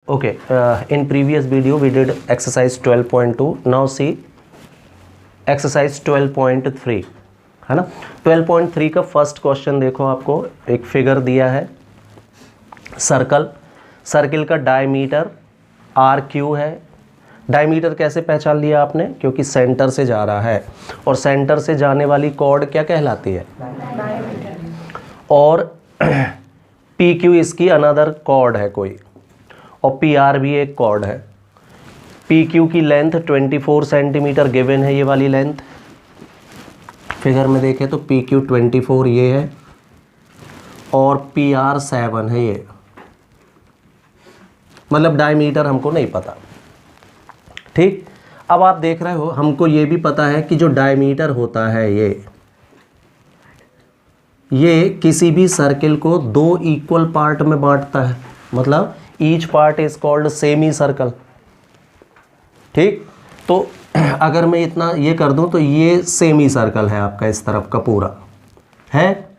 Okay, in previous video we did exercise 12.2. Now see exercise 12.3 है ना। 12.3 का first question देखो, आपको एक फिगर दिया है, सर्कल का डायमीटर आर क्यू है। डायमीटर कैसे पहचान लिया आपने? क्योंकि सेंटर से जा रहा है और सेंटर से जाने वाली कॉर्ड क्या कहलाती है? और पी क्यू इसकी अनदर कॉर्ड है कोई, और पी आर भी एक कॉर्ड है। पी क्यू की लेंथ 24 सेंटीमीटर गिवन है, ये वाली लेंथ फिगर में देखें तो पी क्यू 24 ये है और पी आर 7 है ये, मतलब डायमीटर हमको नहीं पता। ठीक, अब आप देख रहे हो हमको ये भी पता है कि जो डायमीटर होता है ये किसी भी सर्किल को दो इक्वल पार्ट में बांटता है, मतलब each part is called semi circle. ठीक, तो अगर मैं इतना ये कर दूं तो ये सेमी सर्कल है आपका, इस तरफ का पूरा है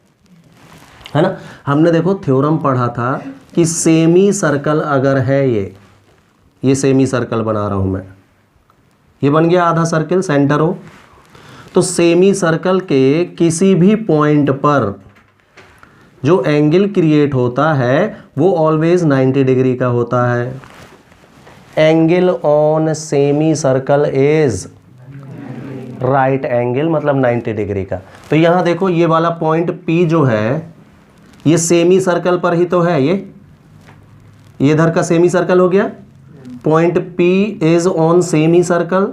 ना। हमने देखो थ्योरम पढ़ा था कि सेमी सर्कल अगर है, ये सेमी सर्कल बना रहा हूं मैं, ये बन गया आधा सर्कल, सेंटर हो। तो सेमी सर्कल के किसी भी पॉइंट पर जो एंगल क्रिएट होता है वो ऑलवेज 90 डिग्री का होता है। Angle on semi circle is right angle, मतलब 90 डिग्री का। तो यहां देखो ये वाला पॉइंट P जो है ये सेमी सर्कल पर ही तो है, ये इधर का सेमी सर्कल हो गया। Point P is on semi circle,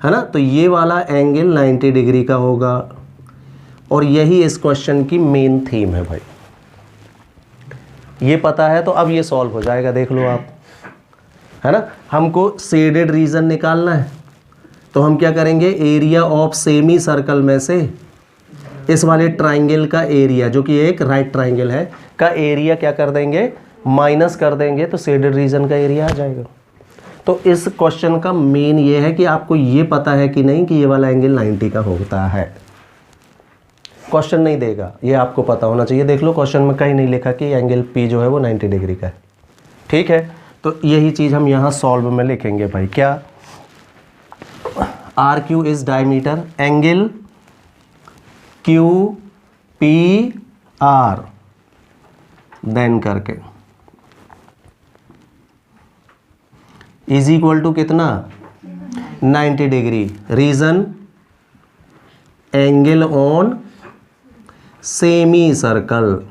है ना। तो ये वाला एंगल 90 डिग्री का होगा और यही इस क्वेश्चन की मेन थीम है भाई। ये पता है तो अब ये सॉल्व हो जाएगा, देख लो आप, है ना। हमको शेडेड रीजन निकालना है तो हम क्या करेंगे, एरिया ऑफ सेमी सर्कल में से इस वाले ट्राइंगल का एरिया, जो कि एक राइट ट्राइंगल है, का एरिया क्या कर देंगे, माइनस कर देंगे, तो शेडेड रीजन का एरिया आ जाएगा। तो इस क्वेश्चन का मेन ये है कि आपको ये पता है कि नहीं कि ये वाला एंगल 90 का होता है। क्वेश्चन नहीं देगा, ये आपको पता होना चाहिए। देख लो क्वेश्चन में कहीं नहीं लिखा कि एंगल P जो है वो 90 डिग्री का है। ठीक है, तो यही चीज़ हम यहाँ सॉल्व में लिखेंगे भाई। क्या? R Q is diameter, angle Q P R, then करके इज इक्वल टू कितना, 90 degree. Reason angle on semi circle,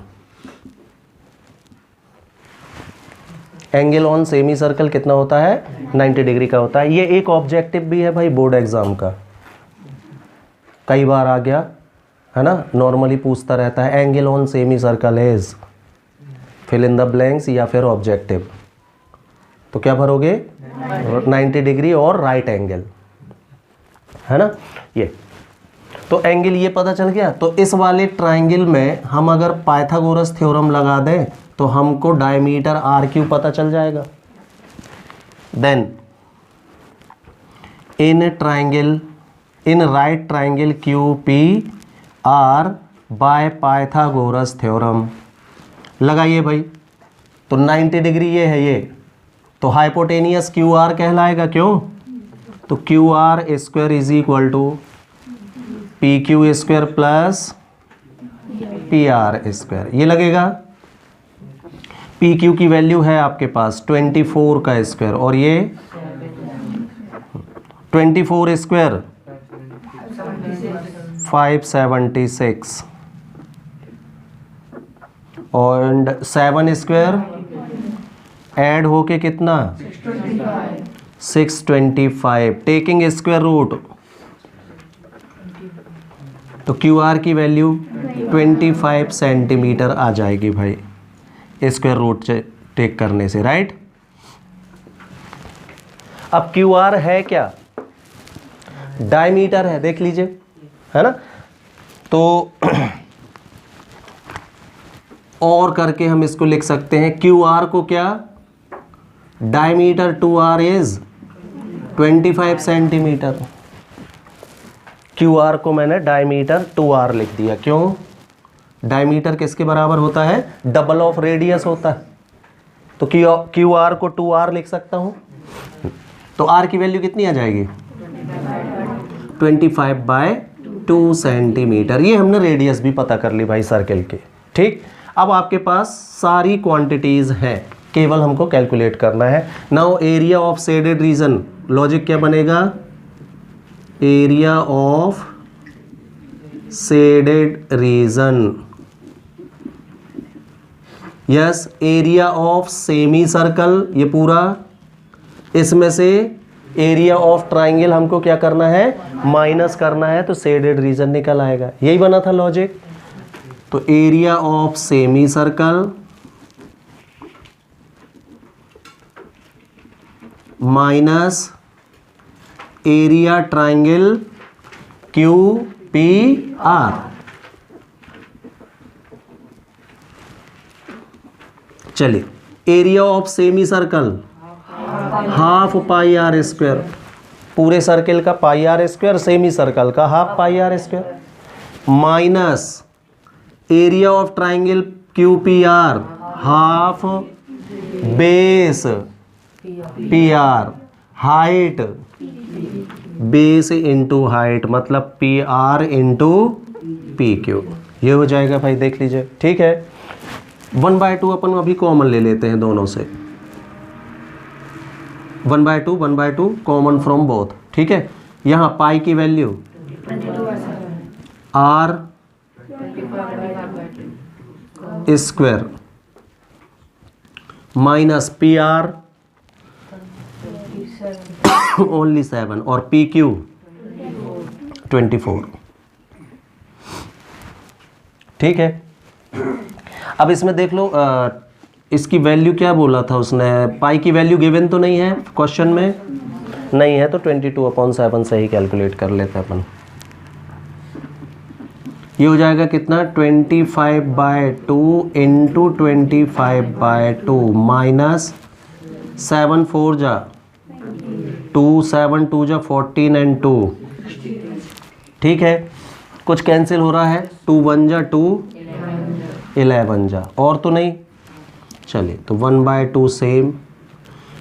angle on semi circle कितना होता है, 90 डिग्री का होता है। ये एक ऑब्जेक्टिव भी है भाई बोर्ड एग्जाम का, कई बार आ गया है ना, नॉर्मली पूछता रहता है angle on semi circle is fill in the blanks या फिर ऑब्जेक्टिव। तो क्या भरोगे, 90 डिग्री और राइट एंगल, है ना। ये तो एंगल ये पता चल गया। तो इस वाले ट्राइंगल में हम अगर पाइथागोरस थ्योरम लगा दें तो हमको डायमीटर आर क्यू पता चल जाएगा। Then in triangle, in right triangle Q P R by Pythagoras theorem लगाइए भाई। तो 90 डिग्री ये है, ये तो हाइपोटेनियस क्यू आर कहलाएगा। क्यों? तो Q R square is equal to P Q square plus P R square, ये लगेगा। पी क्यू की वैल्यू है आपके पास 24 का स्क्वायर, और ये 24 स्क्वायर 576, और 7 स्क्वायर ऐड होके कितना 625, टेकिंग स्क्वायर रूट। तो क्यू आर की वैल्यू 25 सेंटीमीटर आ जाएगी भाई, स्क्वायर रूट से टेक करने से, राइट। अब क्यू आर है क्या, डायमीटर है, देख लीजिए, है ना। तो और करके हम इसको लिख सकते हैं, क्यू आर को क्या, diameter to R is 25 centimetre. Q R को मैंने डायमीटर 2r लिख दिया। क्यों? डायमीटर किसके बराबर होता है, डबल ऑफ रेडियस होता है। तो क्यू आर को 2r लिख सकता हूँ। तो r की वैल्यू कितनी आ जाएगी? 25/2 सेंटीमीटर। ये हमने रेडियस भी पता कर ली भाई सर्किल के। ठीक, अब आपके पास सारी क्वांटिटीज़ हैं, केवल हमको कैलकुलेट करना है। Now area of shaded reason, logic क्या बनेगा? Area of shaded reason, yes. Area of semi circle, ये पूरा, इसमें से एरिया ऑफ ट्राइंगल हमको क्या करना है? माइनस करना है, तो शेडेड रीजन निकल आएगा। यही बना था लॉजिक। तो area of semi circle minus area triangle Q P R. चलिए, area of semi circle half pi r square, पूरे सर्किल का pi r square, semi circle का half pi r square, minus area of triangle Q P R half base P R, height base into height, मतलब P R into P Q. ये हो जाएगा भाई, देख लीजिए। ठीक है, 1/2 अपन अभी कॉमन ले लेते हैं दोनों से। 1/2 कॉमन फ्रॉम बोथ। ठीक है, यहाँ पाई की value R square minus P R only 7 और पी क्यू 24। ठीक है, अब इसमें देख लो, इसकी वैल्यू क्या बोला था उसने? पाई की वैल्यू गिवन तो नहीं है क्वेश्चन में, नहीं है, तो 22/7 से ही कैलकुलेट कर लेते हैं अपन। ये हो जाएगा कितना? 25/2 इंटू 25/2 माइनस 7 4 जा 2, 7 2 जा 14 एंड 2। ठीक है, कुछ कैंसिल हो रहा है, 2 1 जा 2, 11 जा, और तो नहीं। चलिए, तो 1/2 सेम।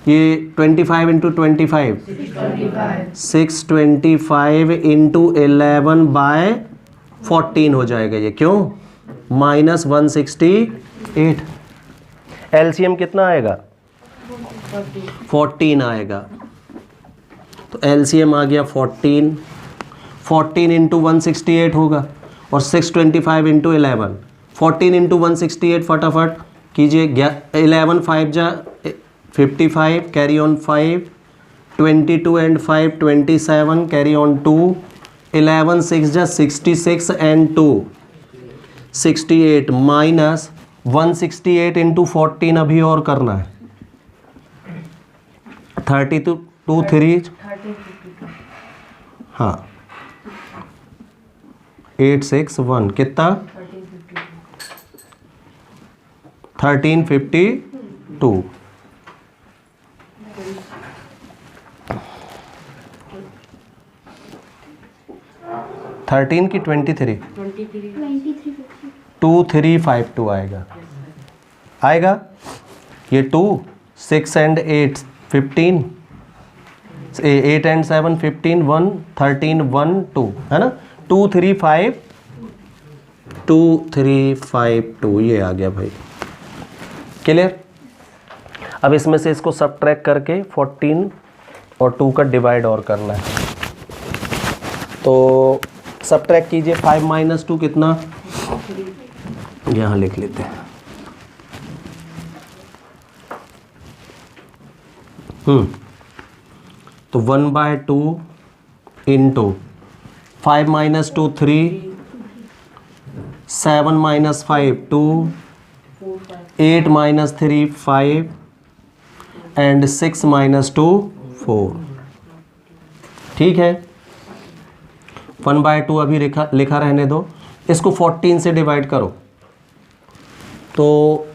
ये 25 इंटू 25 625 इंटू 11/14 हो जाएगा। ये क्यों? माइनस 168। एलसीएम कितना आएगा? 14 आएगा। तो एलसीएम आ गया 14। 14 इंटू 168 होगा, और 625 इंटू 11, 14 इंटू 168 फटाफट कीजिए। 11 5 जा 55, carry on 5, 22 and 5 27, carry on 2, 11 6 जा 66 एंड 2 68, माइनस 168 इंटू 14 अभी और करना है। 32 3, हाँ 861 कितना? 1352। थर्टीन की 23 2352 आएगा। ये 2 6 एंड 8 15, 8 एंड 7 15, 1 13 1 2 है ना। 2352 ये आ गया भाई। क्लियर? अब इसमें से इसको सबट्रैक्ट करके 14 और 2 का डिवाइड और करना है। तो सबट्रैक्ट कीजिए। 5 माइनस 2 कितना? यहाँ लिख लेते हैं। तो 1/2 into 5 minus 2 3, 7 minus 5 2, 8 minus 3 5 and 6 minus 2 4। ठीक है, 1/2 अभी लिखा रहने दो। इसको 14 से डिवाइड करो तो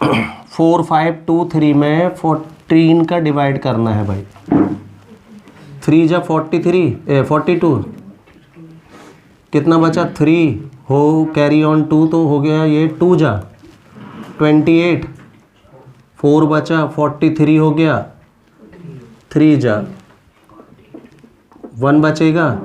4 5 2 3 में 14 का डिवाइड करना है भाई। 3 जा 42 कितना बचा? 3 हो, कैरी ऑन 2 तो हो गया ये 2 जा 28, 4 बचा, 43 हो गया, 3 जा 1 बचेगा,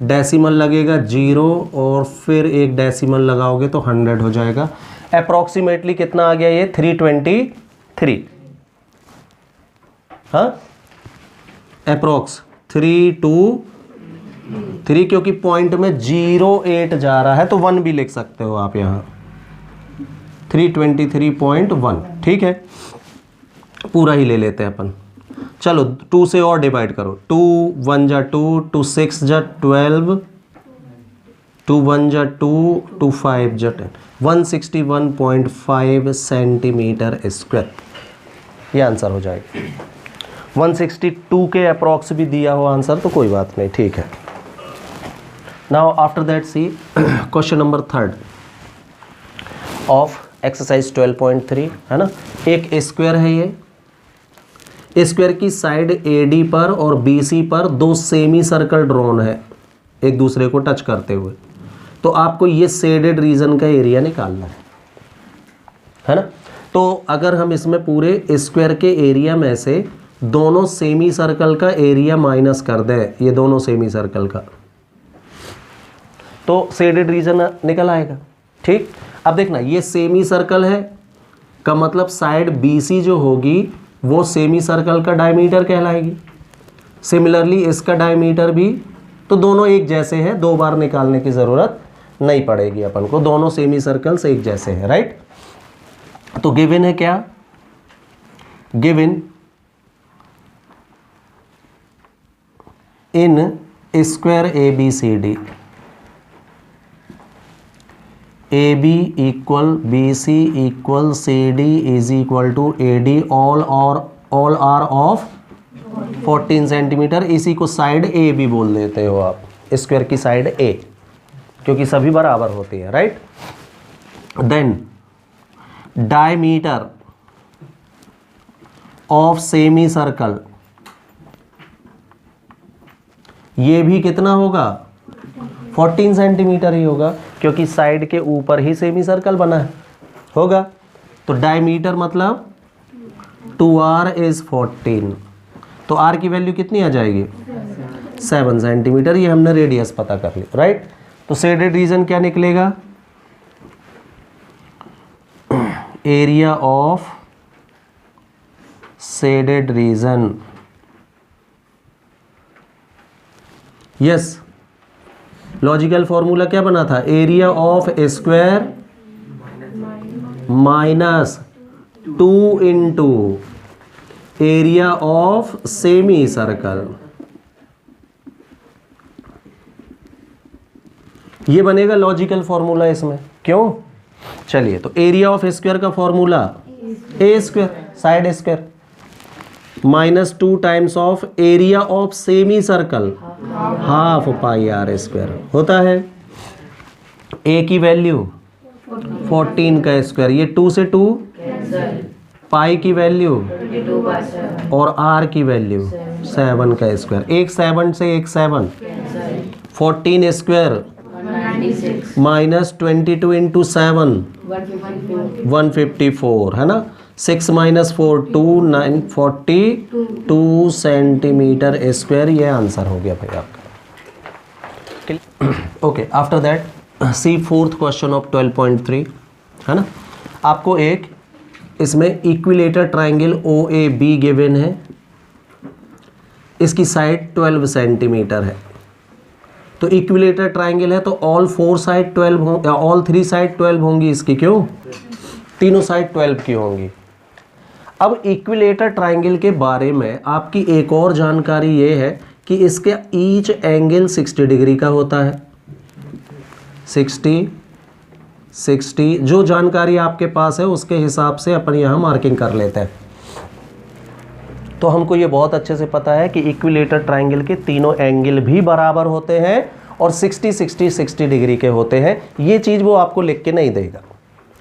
डेसिमल लगेगा 0 और फिर एक डेसिमल लगाओगे तो 100 हो जाएगा। अप्रॉक्सीमेटली कितना आ गया ये? 323। हाँ, अप्रॉक्स 323, क्योंकि पॉइंट में 08 जा रहा है तो 1 भी लिख सकते हो आप यहाँ, 323.1। ठीक है, पूरा ही ले लेते हैं अपन। चलो 2 से और डिवाइड करो, 2 1 जा 2, 2 6 जा 12, 2 1 जा 2, 2 5 जा 10, 161.5 सेंटीमीटर स्क्वायर, ये आंसर हो जाएगा। 162 के अप्रॉक्स भी दिया हो आंसर तो कोई बात नहीं, ठीक है। Now after that see question number 3 of exercise 12.3 है ना। एक स्क्वायर है, ये स्क्वायर की साइड AD पर और BC पर 2 सेमी सर्कल ड्रॉन है एक दूसरे को टच करते हुए। तो आपको ये शेडेड रीजन का एरिया निकालना है ना। तो अगर हम इसमें पूरे स्क्वायर के एरिया में से दोनों सेमी सर्कल का एरिया माइनस कर दें, ये दोनों सेमी सर्कल का, तो शेडेड रीजन निकल आएगा। ठीक, अब देखना ये सेमी सर्कल है का मतलब साइड BC जो होगी वो सेमी सर्कल का डायमीटर कहलाएगी। सिमिलरली इसका डायमीटर भी, तो दोनों एक जैसे हैं, 2 बार निकालने की ज़रूरत नहीं पड़ेगी अपन को, दोनों सेमी सर्कल्स एक जैसे हैं, राइट। तो गिवन है क्या? Given in square ABCD, AB equal BC equal CD is equal to AD, all are of 14 centimetre. इसी को साइड A भी बोल देते हो आप, स्क्वायर की साइड A, क्योंकि सभी बराबर होती है, right. Then diameter of semi circle, ये भी कितना होगा? 14 सेंटीमीटर ही होगा, क्योंकि साइड के ऊपर ही सेमी सर्कल बना है, होगा। तो डायमीटर मतलब 2r इज 14, तो r की वैल्यू कितनी आ जाएगी? 7 सेंटीमीटर। ये हमने रेडियस पता कर लिया, राइट। तो शेडेड रीजन क्या निकलेगा? Area of shaded reason, yes. Logical formula क्या बना था? Area of square minus 2 into area of semi circle, ये बनेगा लॉजिकल फॉर्मूला इसमें। क्यों? चलिए, तो एरिया ऑफ स्क्वायर का formula A square side square minus 2 times of area of semi circle half pi r square होता है। A की वैल्यू 14 का स्क्वायर, ये 2 से 2 पाई की वैल्यू और r की वैल्यू 7 का स्क्वायर, एक 7 से एक 7, 14 स्क्वायर माइनस 22 इंटू 7 154 है ना। 6 माइनस 4 2 9 42 सेंटीमीटर स्क्वायर, ये आंसर हो गया भाई आपका। Okay, after that see fourth question of 12.3 है ना। आपको एक इसमें इक्विलेटर ट्राइंगल OAB गिवन है, इसकी साइड 12 सेंटीमीटर है। तो इक्विलेटर ट्राइंगल है तो ऑल 4 साइड 12 होंगी, ऑल 3 साइड 12 होंगी इसकी, क्यों? तीनों साइड 12 की होंगी। अब इक्विलेटर ट्राइंगल के बारे में आपकी एक और जानकारी ये है कि इसके ईच एंगल 60 डिग्री का होता है। 60 जो जानकारी आपके पास है उसके हिसाब से अपन यहाँ मार्किंग कर लेते हैं। तो हमको ये बहुत अच्छे से पता है कि इक्विलेटर ट्राइंगल के तीनों एंगल भी बराबर होते हैं और 60 डिग्री के होते हैं। ये चीज़ वो आपको लिख के नहीं देगा,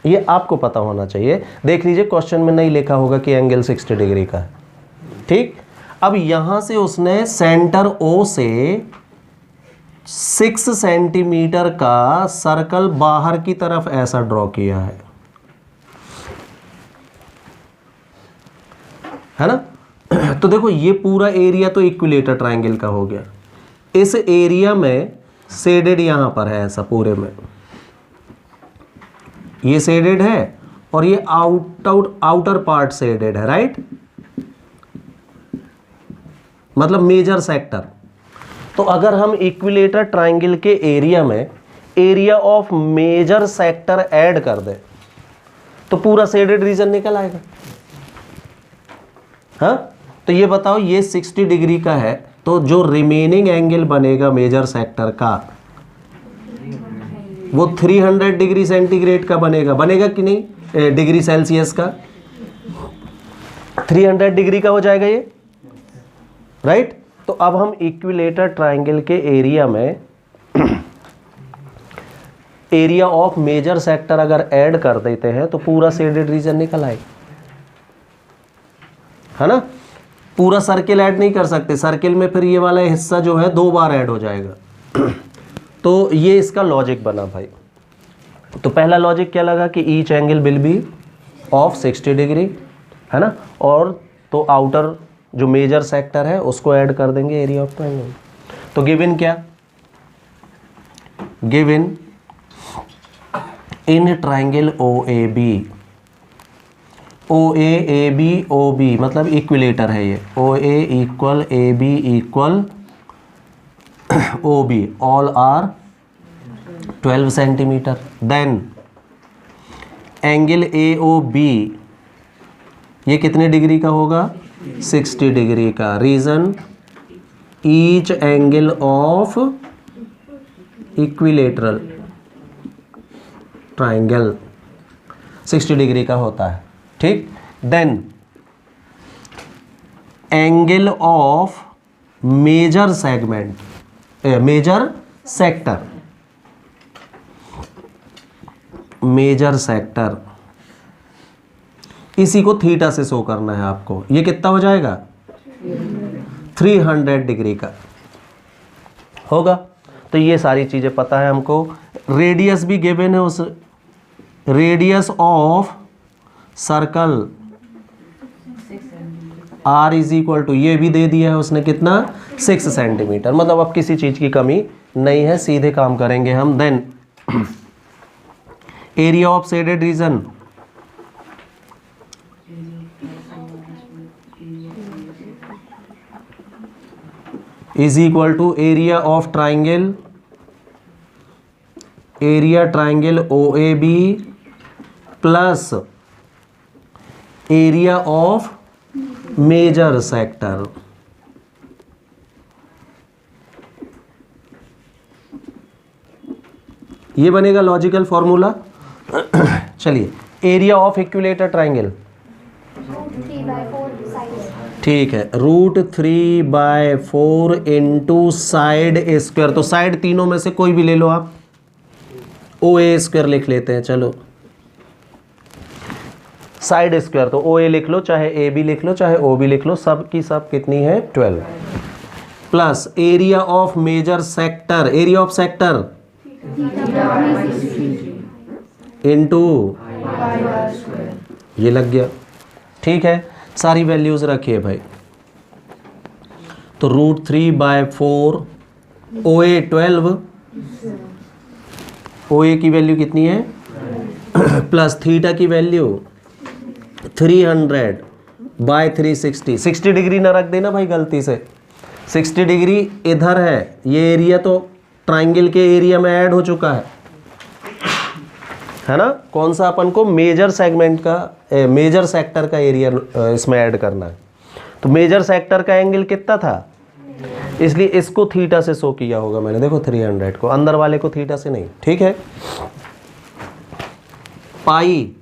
ये आपको पता होना चाहिए। देख लीजिए क्वेश्चन में नहीं लिखा होगा कि एंगल 60 डिग्री का है, ठीक। अब यहाँ से उसने सेंटर O से 6 सेंटीमीटर का सर्कल बाहर की तरफ ऐसा ड्रॉ किया है। है ना। तो देखो ये पूरा एरिया तो इक्विलेटर ट्रायंगल का हो गया। इस एरिया में शेडेड यहां पर है, ऐसा पूरे में ये शेडेड है और ये आउटर पार्ट शेडेड है, राइट, मतलब मेजर सेक्टर। तो अगर हम इक्विलेटर ट्रायंगल के एरिया में area of major sector add कर दें तो पूरा शेडेड रीजन निकल आएगा। हाँ, तो ये बताओ ये 60 डिग्री का है तो जो रिमेनिंग एंगल बनेगा मेजर सेक्टर का वो 300 डिग्री सेंटीग्रेड का बनेगा कि नहीं, डिग्री सेल्सियस का 300 डिग्री का हो जाएगा ये, राइट। तो अब हम इक्विलेटर ट्रायंगल के एरिया में एरिया ऑफ मेजर सेक्टर अगर ऐड कर देते हैं तो पूरा शेडेड रीजन निकल आएगा, है ना। पूरा सर्किल ऐड नहीं कर सकते, सर्किल में फिर ये वाला हिस्सा जो है 2 बार ऐड हो जाएगा। तो ये इसका लॉजिक बना भाई। तो पहला लॉजिक क्या लगा कि each angle will be of 60 degree, है ना, और तो आउटर जो मेजर सेक्टर है उसको ऐड कर देंगे एरिया ऑफ ट्रायंगल। तो गिवन क्या, given in triangle OAB, OAAB OB मतलब इक्विलेटर है ये, OA equal AB equal OB, all are 12 centimetre. Then angle AOB ये कितने डिग्री का होगा, 60 डिग्री का। Reason each angle of equilateral triangle 60 degree का होता है, ठीक। Then angle of major segment, major sector, major sector इसी को थीटा से शो करना है आपको। ये कितना हो जाएगा, 300 डिग्री का होगा। तो ये सारी चीजें पता है हमको। रेडियस भी गिवन है, उस radius of circle R is equal to, ये भी दे दिया है उसने कितना, 6 सेंटीमीटर। मतलब अब किसी चीज की कमी नहीं है, सीधे काम करेंगे हम। Then area of shaded region, is equal to area of triangle, area triangle OAB plus area of major sector. ये बनेगा लॉजिकल फॉर्मूला। चलिए, एरिया ऑफ इक्विलेटर ट्राइंगल, ठीक है, √3/4 इंटू साइड स्क्वायर। तो साइड तीनों में से कोई भी ले लो आप, OA स्क्वायर लिख लेते हैं। चलो साइड स्क्वायर, तो OA लिख लो, चाहे AB लिख लो, चाहे OB लिख लो, सब की सब कितनी है 12, plus area of major sector, area of sector into ये लग गया, ठीक है। सारी वैल्यूज रखिए भाई। तो √3/4 OA 12, OA की वैल्यू कितनी है प्लस थीटा की वैल्यू 300/360। 60 डिग्री ना रख देना भाई गलती से, 60 डिग्री इधर है, ये एरिया तो ट्राइंगल के एरिया में ऐड हो चुका है ना। कौन सा अपन को मेजर सेगमेंट का, मेजर सेक्टर का एरिया इसमें ऐड करना है। तो मेजर सेक्टर का एंगल कितना था, इसलिए इसको थीटा से शो किया होगा मैंने। देखो 300 को, अंदर वाले को थीटा से नहीं, ठीक है। Pi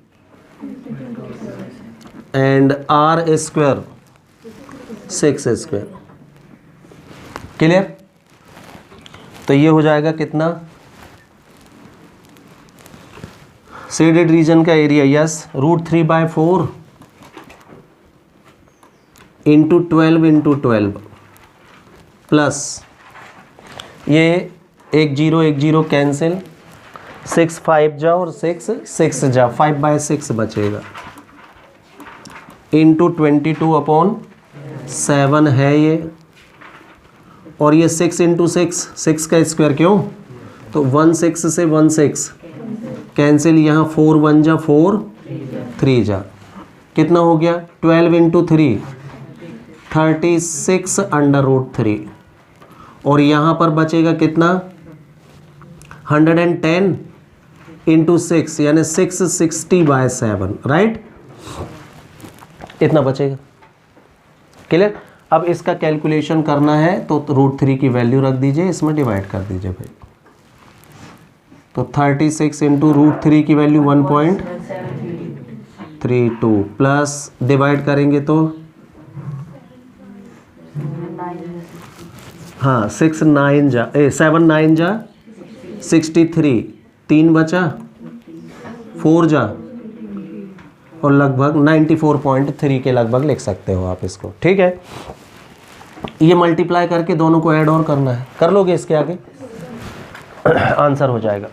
and R square 6 square, clear. तो ये हो जाएगा कितना, शेडेड रीजन का एरिया, यस, √3/4 इंटू 12 प्लस ये 1 0 कैंसिल, 6 5 जा और 6 6 जा, 5/6 बचेगा। इंटू 22/7 है ये, और ये 6 इंटू 6 का स्क्वायर, क्यों? तो 16 से 16 कैंसिल, यहाँ 4 1 जा 4 3 जा, कितना हो गया? 12 इंटू 3 36/√3, और यहाँ पर बचेगा कितना? 110 इंटू 6 यानी 660/7, राइट? इतना बचेगा। क्लियर? अब इसका कैलकुलेशन करना है तो √3 की वैल्यू रख दीजिए, इसमें डिवाइड कर दीजिए भाई। तो 36 इंटू √3 की वैल्यू 1.32 प्लस डिवाइड करेंगे तो हाँ 7 9 जा 63, 3 बचा 4 जा, और लगभग 94.3 के लगभग लिख सकते हो आप इसको। ठीक है, ये मल्टीप्लाई करके दोनों को ऐड और करना है, कर लोगे इसके आगे आंसर हो जाएगा।